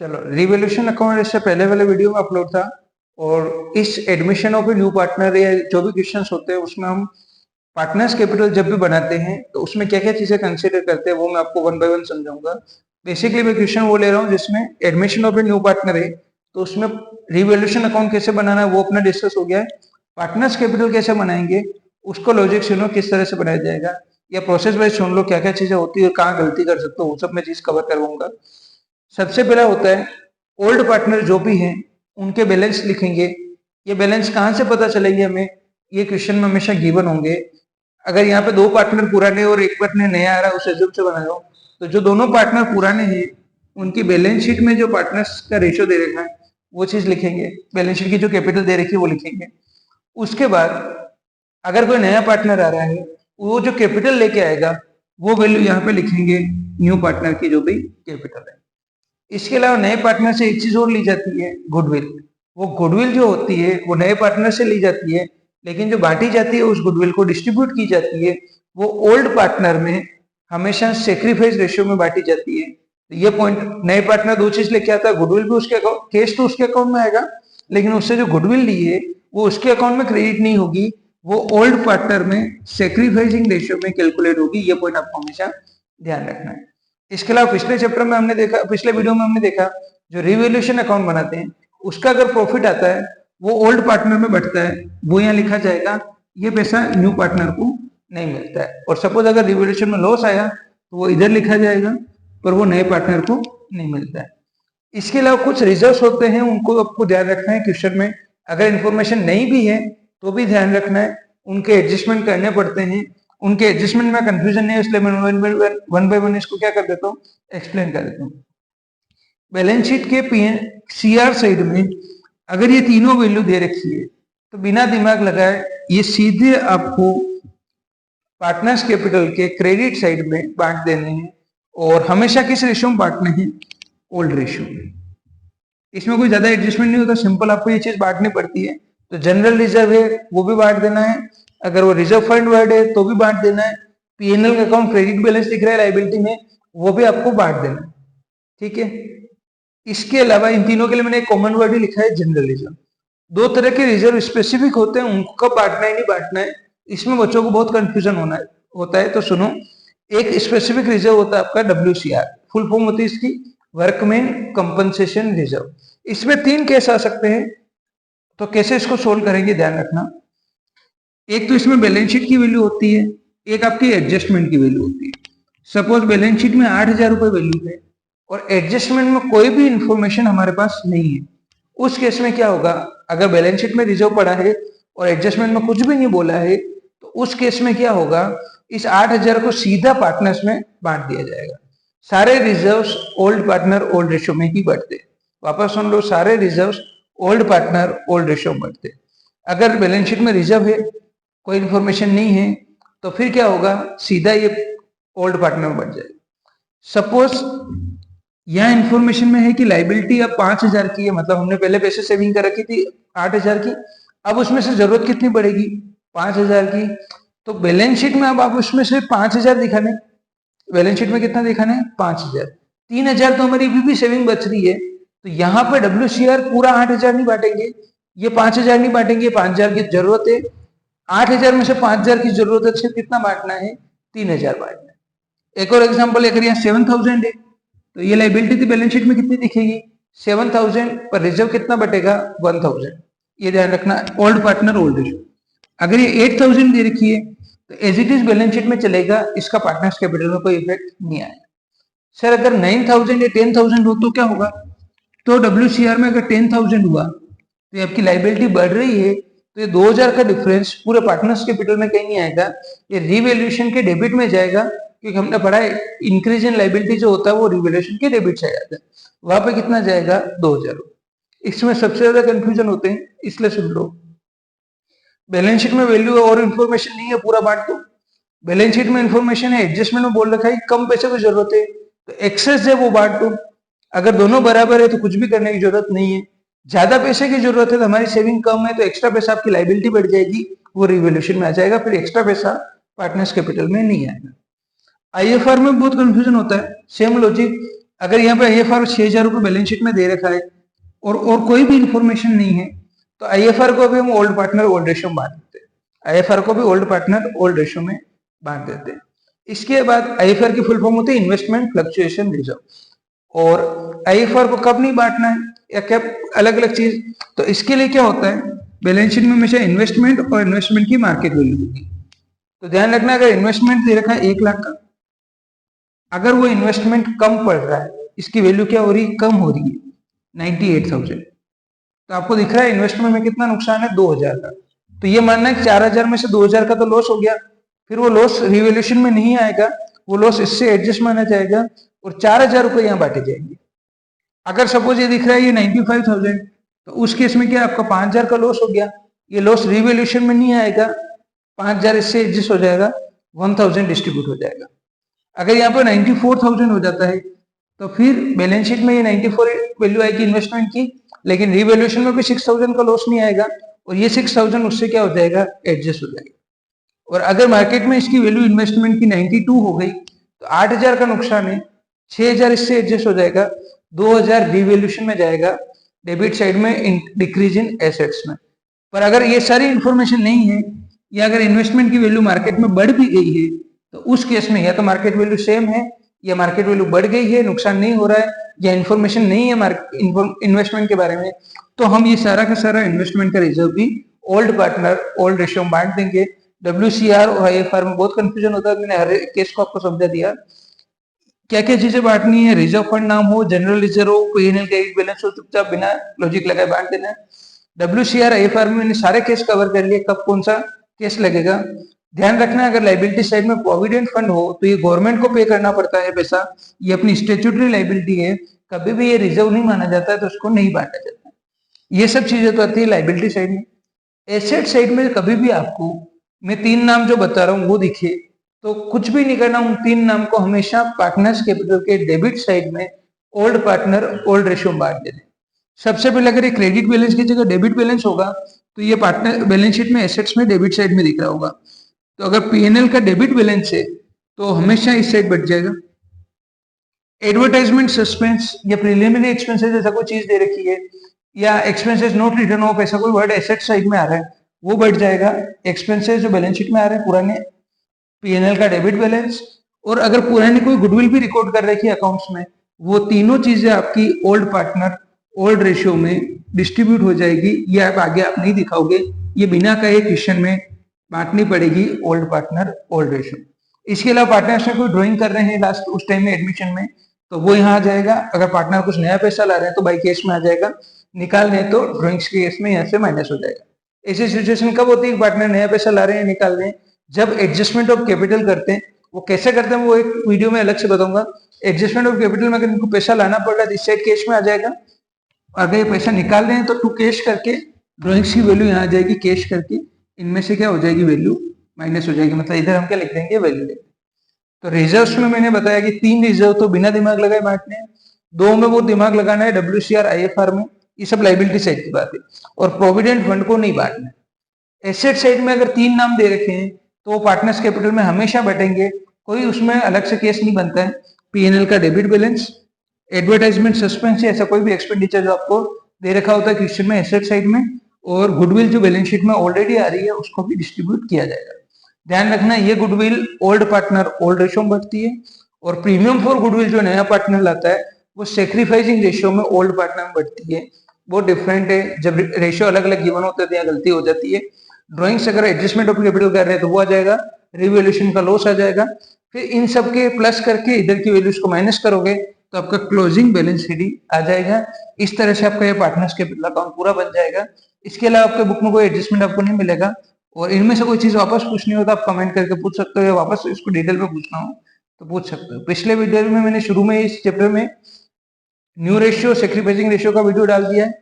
चलो, revolution account इससे पहले वाले वीडियो में अपलोड था और इस admission of a new partner या जो भी क्वेश्चंस होते हैं उसमें हम पार्टनर्स कैपिटल जब भी बनाते हैं तो उसमें क्या क्या चीजें कंसीडर करते हैं वो मैं आपको वन बाय वन समझाऊंगा। बेसिकली मैं क्वेश्चन वो ले रहा हूँ जिसमें admission of a new partner है, तो उसमें रिवोल्यूशन अकाउंट कैसे बनाना है वो अपना डिस्कस हो गया है। पार्टनर्स कैपिटल कैसे बनाएंगे उसको लॉजिक सुनो किस तरह से बनाया जाएगा, या प्रोसेस वाइज सुन लो क्या क्या चीजें होती है और कहाँ गलती कर सकते हो, वो सब मैं चीज कवर करवाऊंगा। सबसे पहला होता है ओल्ड पार्टनर जो भी हैं उनके बैलेंस लिखेंगे। ये बैलेंस कहाँ से पता चलेंगे हमें, ये क्वेश्चन में हमेशा गिवन होंगे। अगर यहाँ पे दो पार्टनर पुराने और एक पार्टनर नया आ रहा है उस एज्यूम से बनाए हो, तो जो दोनों पार्टनर पुराने हैं उनकी बैलेंस शीट में जो पार्टनर्स का रेशियो दे रखा है वो चीज लिखेंगे, बैलेंस शीट की जो कैपिटल दे रखी है वो लिखेंगे। उसके बाद अगर कोई नया पार्टनर आ रहा है वो जो कैपिटल लेके आएगा वो वैल्यू यहाँ पे लिखेंगे, न्यू पार्टनर की जो भी कैपिटल है। इसके अलावा नए पार्टनर से एक चीज और ली जाती है, गुडविल। वो गुडविल जो होती है वो नए पार्टनर से ली जाती है, लेकिन जो बांटी जाती है उस गुडविल को डिस्ट्रीब्यूट की जाती है वो ओल्ड पार्टनर में हमेशा सेक्रीफाइस रेशियो में बांटी जाती है। तो ये पॉइंट, नए पार्टनर दो चीज लेके आता है, गुडविल भी उसके अकाउंट, कैश तो उसके अकाउंट में आएगा लेकिन उससे जो गुडविल ली है वो उसके अकाउंट में क्रेडिट नहीं होगी, वो ओल्ड पार्टनर में सेक्रीफाइसिंग रेशियो में कैलकुलेट होगी। ये पॉइंट आपको हमेशा ध्यान रखना है। इसके अलावा पिछले चैप्टर में हमने देखा, पिछले वीडियो में हमने देखा जो रिवोल्यूशन अकाउंट बनाते हैं उसका अगर प्रॉफिट आता है वो ओल्ड पार्टनर में बढ़ता है, वो यहाँ लिखा जाएगा, ये पैसा न्यू पार्टनर को नहीं मिलता है। और सपोज अगर रिवोल्यूशन में लॉस आया तो वो इधर लिखा जाएगा पर वो नए पार्टनर को नहीं मिलता है। इसके अलावा कुछ रिजर्व्स होते हैं उनको आपको ध्यान रखना है क्वेश्चन में, अगर इंफॉर्मेशन नहीं भी है तो भी ध्यान रखना है, उनके एडजस्टमेंट करने पड़ते हैं। उनके एडजस्टमेंट में कंफ्यूजन नहीं है इसलिए मैं वन बाय वन इसको क्या कर देता हूँ, एक्सप्लेन कर देता हूँ। बैलेंस शीट के सीआर साइड में अगर ये तीनों वैल्यू दे रखी है तो बिना दिमाग लगाए ये सीधे आपको पार्टनर्स कैपिटल के क्रेडिट साइड में बांट देने हैं और हमेशा किस रेशियो में बांटने हैं, ओल्ड रेशियो में। इसमें कोई ज्यादा एडजस्टमेंट नहीं होता, सिंपल आपको ये चीज बांटनी पड़ती है। तो जनरल रिजर्व है वो भी बांट देना है, अगर वो रिजर्व फंड वर्ड है तो भी बांट देना है, पीएनएल का अकाउंट क्रेडिट बैलेंस दिख रहा है लाइबिलिटी में वो भी आपको बांट देना है, ठीक है। इसके अलावा इन तीनों के लिए मैंने एक कॉमन वर्ड ही लिखा है, जनरल रिजर्व। दो तरह के रिजर्व स्पेसिफिक होते हैं, उनको कब बांटना है नहीं बांटना है इसमें बच्चों को बहुत कंफ्यूजन होता है। तो सुनो, एक स्पेसिफिक रिजर्व होता है आपका WCR, फुल फॉर्म होती है इसकी वर्कमैन कंपनसेशन रिजर्व। इसमें तीन केस आ सकते हैं, तो कैसे इसको सोल्व करेंगे ध्यान रखना। एक तो इसमें बैलेंस शीट की वैल्यू होती है, एक आपकी एडजस्टमेंट की वैल्यू होती है। सपोज बैलेंस शीट में 8,000 रुपए वैल्यू है और एडजस्टमेंट में कोई भी इंफॉर्मेशन हमारे पास नहीं है, उस केस में क्या होगा, अगर बैलेंस शीट में रिजर्व पड़ा है और एडजस्टमेंट में कुछ भी नहीं बोला है तो उस केस में क्या होगा, इस 8,000 को सीधा पार्टनर्स में बांट दिया जाएगा। सारे reserves old partner old ratio में ही बढ़ते, वापस सुन लो, सारे reserves old partner old ratio में बढ़ते। अगर बैलेंस शीट में रिजर्व है कोई इंफॉर्मेशन नहीं है तो फिर क्या होगा, सीधा ये ओल्ड पार्टनर में बढ़ जाएगा। सपोज यहाँ इंफॉर्मेशन में है कि लाइबिलिटी अब 5,000 की है, मतलब हमने पहले पैसे सेविंग कर रखी थी 8,000 की, अब उसमें से जरूरत कितनी पड़ेगी, 5,000 की। तो बैलेंस शीट में अब आप उसमें से 5,000 दिखाने, बैलेंस शीट में कितना दिखाना है, 5,000। 3,000 तो हमारी अभी भी सेविंग बच रही है, तो यहाँ पे WCR पूरा 8,000 नहीं बांटेंगे, ये 5,000 नहीं बांटेंगे, 5,000 की जरूरत है, 8,000 में से 5,000 की जरूरत है, सिर्फ कितना बांटना है, 3,000 बांटना है। एक और एग्जांपल, अगर यहाँ 7,000 है तो ये लाइबिलिटी थी बैलेंस शीट में कितनी दिखेगी, 7,000 पर रिजर्व कितना बटेगा, 1,000। ये ध्यान रखना, ओल्ड पार्टनर ओल्ड रेशियो। अगर ये 8,000 दे रखी है तो as it is balance sheet में चलेगा, इसका पार्टनर्स कैपिटल में कोई इफेक्ट नहीं आएगा। सर अगर 9,000 या 10,000 हो तो क्या होगा, तो WCR में अगर 10,000 हुआ तो आपकी लाइबिलिटी बढ़ रही है तो ये 2,000 का डिफरेंस पूरे पार्टनर्स कैपिटल में कहीं नहीं आएगा, ये रिवैल्यूएशन के डेबिट में जाएगा, क्योंकि हमने पढ़ा है इंक्रीज इन लाइबिलिटी जो होता है वो रिवैल्यूएशन के डेबिट से जाता है, वहां पे कितना जाएगा, 2,000। इसमें सबसे ज्यादा कंफ्यूजन होते हैं, इसलिए सुन लो, बैलेंस शीट में वैल्यू और इंफॉर्मेशन नहीं है पूरा बांट दो, बैलेंस शीट में इंफॉर्मेशन है, एडजस्टमेंट में बोल रखा है कम पैसे की जरूरत है तो एक्सेस है वो बांट दो, अगर दोनों बराबर है तो कुछ भी करने की जरूरत नहीं है, ज्यादा पैसे की जरूरत है तो हमारी सेविंग कम है तो एक्स्ट्रा पैसा आपकी लाइबिलिटी बढ़ जाएगी, वो रिवैल्यूएशन में आ जाएगा, फिर एक्स्ट्रा पैसा पार्टनर्स कैपिटल में नहीं आएगा। IFR में बहुत कंफ्यूजन होता है, सेम लॉजिक, अगर यहाँ पे IFR 6,000 रुपये बैलेंस शीट में दे रखा है और कोई भी इंफॉर्मेशन नहीं है, तो IFR को भी हम ओल्ड पार्टनर ओल्ड रेशियो में बांट देते हैं। IFR को भी ओल्ड पार्टनर ओल्ड रेशियो में बांट देते हैं। इसके बाद IFR की फुल फॉर्म होती है इन्वेस्टमेंट फ्लक्चुएशन रिजर्व। और IFR को कब नहीं बांटना है या क्या अलग अलग चीज, तो इसके लिए क्या होता है, बैलेंस शीट में हमेशा इन्वेस्टमेंट और इन्वेस्टमेंट की मार्केट वैल्यू होगी। तो ध्यान रखना, अगर इन्वेस्टमेंट दे रखा है 1 लाख का, अगर वो इन्वेस्टमेंट कम पड़ रहा है, इसकी वैल्यू क्या हो रही है, कम हो रही है 98,000, तो आपको दिख रहा है इन्वेस्टमेंट में कितना नुकसान है, 2,000 का। तो ये मानना है कि 4,000 में से 2,000 का तो लॉस हो गया, फिर वो लॉस रिवैल्यूएशन में नहीं आएगा, वो लॉस इससे एडजस्ट माना जाएगा और 4,000 रुपए यहाँ बांटे जाएंगे। अगर सपोज ये दिख रहा है ये 95,000, तो उस केस में क्या आपका 5,000 का लॉस हो गया, ये लॉस रिवैल्यूएशन में नहीं आएगा, 5,000 इससे एडजस्ट हो जाएगा, 1,000 डिस्ट्रीब्यूट हो जाएगा। अगर यहाँ पर 94,000 हो जाता है, तो फिर बैलेंस शीट में ये 94 वैल्यू आएगी इन्वेस्टमेंट की, लेकिन रिवैल्यूएशन में भी 6,000 का लॉस नहीं आएगा और ये 6,000 उससे क्या हो जाएगा, एडजस्ट हो जाएगा। और अगर मार्केट में इसकी वैल्यू इन्वेस्टमेंट की 92 हो गई, तो 8,000 का नुकसान है, 6,000 इससे एडजस्ट हो जाएगा, 2,000 रिवैल्यूएशन में जाएगा, डेबिट साइड में डिक्रीज इन एसेट्स में। पर अगर ये सारी इंफॉर्मेशन नहीं है या अगर इन्वेस्टमेंट की वैल्यू मार्केट में बढ़ भी गई है, तो उस केस में या तो मार्केट वैल्यू सेम है या मार्केट वैल्यू बढ़ गई है, नुकसान नहीं हो रहा है, या इंफॉर्मेशन नहीं है इन्वेस्टमेंट के बारे में, तो हम ये सारा का सारा इन्वेस्टमेंट का रिजर्व भी ओल्ड पार्टनर ओल्ड रेशियो में बांट देंगे। WCR और IFR में बहुत कंफ्यूजन होता है, मैंने हर एक केस को आपको समझा दिया। क्या क्या चीजें बांटनी है, रिजर्व फंड नाम हो, जनरल रिजर्व हो, P&L क्रेडिट बैलेंस हो, चुपचाप बिना लॉजिक लगाए बांट देना है। WCR IFR में मैंने सारे केस कवर कर लिए, कब कौन सा केस लगेगा। ध्यान रखना, अगर लाइबिलिटी साइड में प्रोविडेंट फंड हो तो ये गवर्नमेंट को पे करना पड़ता है पैसा, ये अपनी स्टेट्यूटरी लाइबिलिटी है, कभी भी ये रिजर्व नहीं माना जाता है, तो उसको नहीं बांटा जाता। ये सब चीजें तो आती है लाइबिलिटी साइड में। एसेट साइड में कभी भी आपको मैं 3 नाम जो बता रहा हूँ वो दिखे, तो कुछ भी नहीं करना, उन 3 नाम को हमेशा पार्टनर्स कैपिटल के डेबिट साइड में ओल्ड पार्टनर ओल्ड रेशियो में बांट देना। सबसे पहले अगर ये क्रेडिट बैलेंस की जगह डेबिट बैलेंस होगा, तो ये पार्टनर बैलेंस शीट में एसेट्स में डेबिट साइड में दिख रहा होगा। तो अगर P&L का डेबिट बैलेंस है तो हमेशा इस साइड बढ़ जाएगा। एडवर्टाइजमेंट सस्पेंस या प्रिलिमिनरी एक्सपेंसेस ऐसा कोई चीज दे रखी है, या एक्सपेंसेस नॉट रिटर्न ऑफ ऐसा कोई वर्ड एसेट साइड में आ रहा है, वो बढ़ जाएगा। एक्सपेंसेस जो बैलेंस शीट में आ रहे हैं पुराने, P&L का डेबिट बैलेंस, और अगर पुरानी कोई गुडविल भी रिकॉर्ड कर रखी है अकाउंट्स में, वो तीनों चीजें आपकी ओल्ड पार्टनर ओल्ड रेशियो में डिस्ट्रीब्यूट हो जाएगी। ये आप आगे आप नहीं दिखाओगे, ये बिना कहे क्वेश्चन में बांटनी पड़ेगी ओल्ड पार्टनर ओल्ड रेशियो। इसके अलावा पार्टनर्स में कोई ड्राइंग कर रहे हैं लास्ट उस टाइम में एडमिशन में, तो वो यहाँ आ जाएगा। अगर पार्टनर कुछ नया पैसा ला रहे हैं तो बाई केस में आ जाएगा, निकाल रहे हैं तो ड्राइंग्स के केस में यहाँ से माइनस हो जाएगा। ऐसी सिचुएशन कब होती है, पार्टनर नया पैसा ला रहे हैं निकाल रहे हैं, जब एडजस्टमेंट ऑफ कैपिटल करते हैं। वो कैसे करते हैं वो एक वीडियो में अलग से बताऊंगा। एडजस्टमेंट ऑफ कैपिटल में अगर इनको पैसा लाना पड़ रहा है तो इस साइड कैश में आ जाएगा, अगर ये पैसा निकाल रहे हैं तो टू कैश करके ड्राइंग्स की वैल्यू यहाँ आ जाएगी, कैश करके इनमें से क्या हो जाएगी, वैल्यू माइनस हो जाएगी। मतलब इधर हम क्या लिख देंगे, वैल्यू लिख। तो रिजर्व्स में मैंने बताया कि 3 रिजर्व तो बिना दिमाग लगाए बांटने हैं, 2 में वो दिमाग लगाना है, WCR IFR में, ये सब लाइबिलिटी साइड की बात है, और प्रोविडेंट फंड को नहीं बांटना है। एसेट साइड में अगर 3 नाम दे रखे हैं तो वो पार्टनर्स कैपिटल में हमेशा बटेंगे, कोई उसमें अलग से केस नहीं बनता है। P&L का डेबिट बैलेंस, एडवर्टाइजमेंट सस्पेंस, ऐसा कोई भी एक्सपेंडिचर जो आपको दे रखा होता है क्वेश्चन में एसेट साइड में, और गुडविल जो बैलेंस शीट में ऑलरेडी आ रही है उसको भी डिस्ट्रीब्यूट किया जाएगा। ध्यान रखना, ये goodwill old partner old ratio में बढ़ती है, और प्रीमियम फॉर गुडविल जो नया पार्टनर लाता है वो सेक्रीफाइसिंग रेशियो में ओल्ड पार्टनर में बढ़ती है। वो डिफरेंट है, जब रेशियो अलग अलग गिवन होते हैं तो यहाँ गलती हो जाती है। ड्राइंग्स अगर एडजस्टमेंट ऑफ कैपिटल कर रहे हैं तो वो आ जाएगा, रिवैल्यूएशन का लॉस आ जाएगा, फिर इन सब के प्लस करके इधर की वैल्यूज को माइनस करोगे तो आपका क्लोजिंग बैलेंस शीट आ जाएगा। इस तरह से आपका ये पार्टनर्स कैपिटल अकाउंट पूरा बन जाएगा। इसके अलावा आपके बुक में कोई एडजस्टमेंट आपको नहीं मिलेगा, और इनमें से कोई चीज वापस पूछनी हो तो आप कमेंट करके पूछ सकते हो, या वापस इसको डिटेल में पूछना हो तो पूछ सकते हो। पिछले वीडियो में मैंने शुरू में इस चैप्टर में न्यू रेशियो सेक्रीफाइसिंग रेशियो का वीडियो डाल दिया है,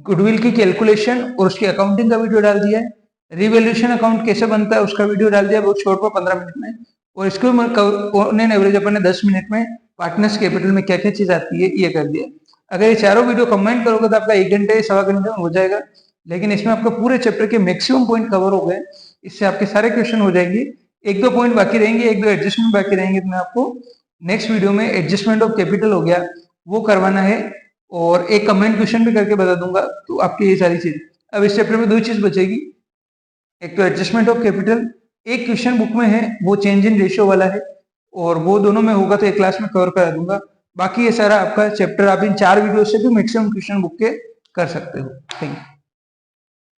गुडविल की कैलकुलेशन और उसकी अकाउंटिंग का वीडियो डाल दिया है, रिवैल्यूएशन अकाउंट कैसे बनता है उसका वीडियो डाल दिया बहुत शॉर्ट पर 15 मिनट में, और इसको एवरेज अपन ने 10 मिनट में पार्टनर्स कैपिटल में क्या क्या चीज आती है ये कर दिया। अगर ये चारों वीडियो कंबाइन करोगे तो आपका 1 घंटे 1.25 घंटे में हो जाएगा, लेकिन इसमें आपका पूरे चैप्टर के मैक्सिमम पॉइंट कवर हो गए। इससे आपके सारे क्वेश्चन हो जाएंगे, 1-2 पॉइंट बाकी रहेंगे, 1-2 एडजस्टमेंट बाकी रहेंगे, तो मैं आपको नेक्स्ट वीडियो में एडजस्टमेंट ऑफ कैपिटल हो गया, वो करवाना है, और एक कमेंट क्वेश्चन भी करके बता दूंगा। तो आपकी ये सारी चीज, अब इस चैप्टर में दो चीज बचेगी, एक तो एडजस्टमेंट ऑफ कैपिटल, एक क्वेश्चन बुक में है वो चेंज इन रेशियो वाला है, और वो दोनों में होगा तो एक क्लास में कवर करा दूंगा। बाकी ये सारा आपका चैप्टर आप इन 4 वीडियो से भी मैक्सिमम क्वेश्चन बुक के कर सकते हो। Thank you.